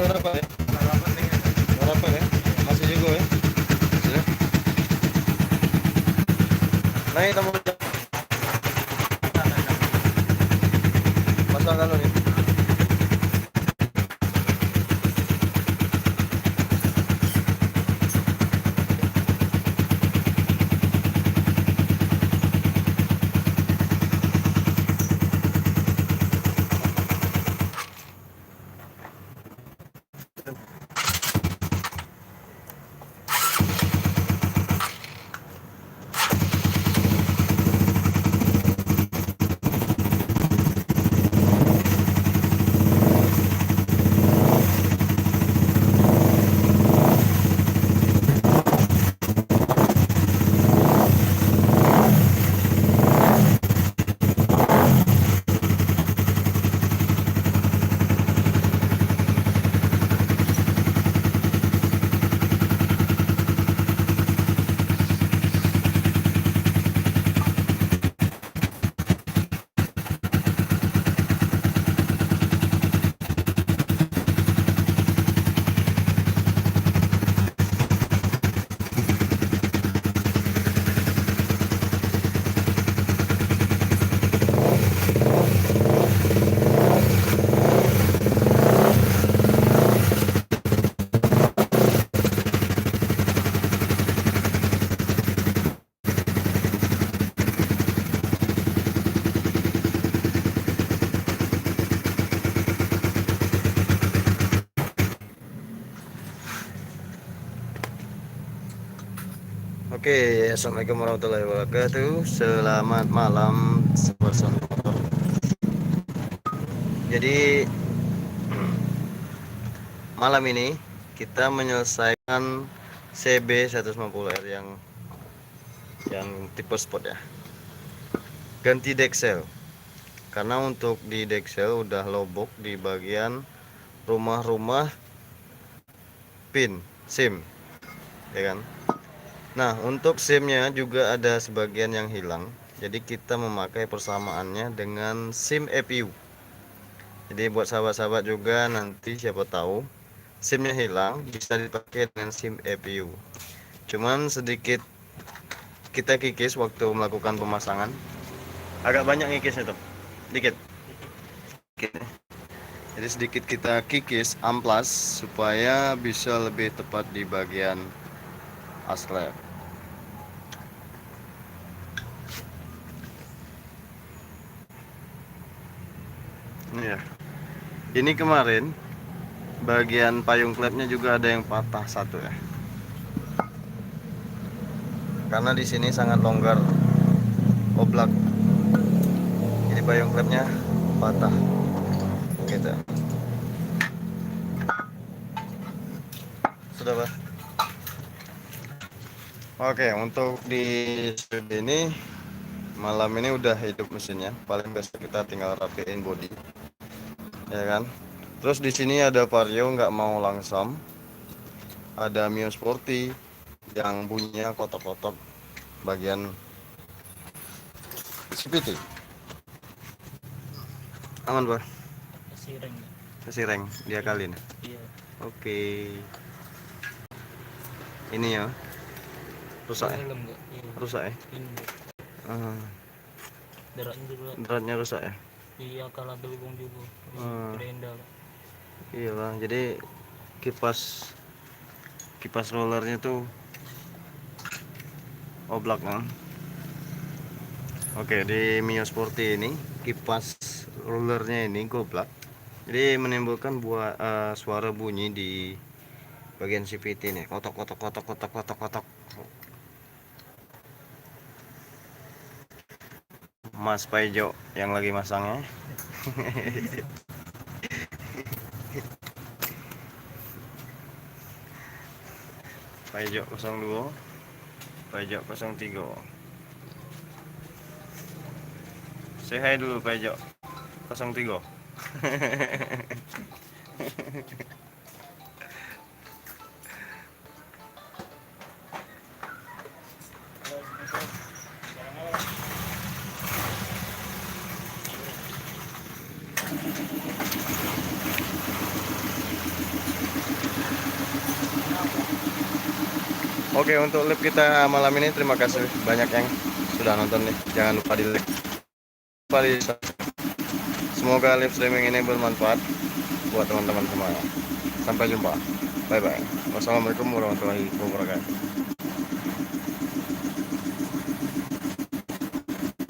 berapa ya? Berapa ya? Masih juga ya? Sudah. Naik tambah pasang kalau nih. Oke, assalamualaikum warahmatullahi wabarakatuh. Selamat malam, sobat motor. Jadi malam ini kita menyelesaikan CB 150R yang tipe sport ya. Ganti deksel. Karena untuk di deksel udah lobok di bagian rumah-rumah pin SIM, ya kan? Nah, untuk SIM-nya juga ada sebagian yang hilang. Jadi kita memakai persamaannya dengan SIM EPU. Jadi buat sahabat-sahabat juga nanti siapa tahu SIM-nya hilang bisa dipakai dengan SIM EPU. Cuman sedikit kita kikis waktu melakukan pemasangan. Agak banyak ngikisnya tuh. Dikit. Jadi sedikit kita kikis amplas supaya bisa lebih tepat di bagian aslep. Ya. Ini kemarin bagian payung klepnya juga ada yang patah satu ya. Karena di sini sangat longgar oblak. Jadi payung klepnya patah. Gitu. Sudah, Pak. Oke, untuk di ini malam ini udah hidup mesinnya. Paling besok kita tinggal rapiin bodi. Ya kan? Terus di sini ada Vario nggak mau langsam, ada Mio Sporty yang bunyinya kotok-kotok bagian CVT. Aman, Bang? Sireng dia kali ini. Iya. Oke. Ini ya. Rusak ya? Rusak ya? Deratnya rusak ya? Iya, kalah gelembung juga. Iya Bang, jadi kipas rollernya tuh oblak Bang. Oke, di Mio Sporty ini kipas rollernya ini goblak, jadi menimbulkan suara bunyi di bagian CVT nih, kotok. Mas Paijo yang lagi masangnya. Paijo 02, Paijo 03. Say hi dulu Paijo 03. Oke, untuk live kita malam ini terima kasih banyak yang sudah nonton nih. Jangan lupa di like, lupa di subscribe. Semoga live streaming ini bermanfaat buat teman-teman semua. Sampai jumpa. Bye bye. Wassalamualaikum warahmatullahi wabarakatuh.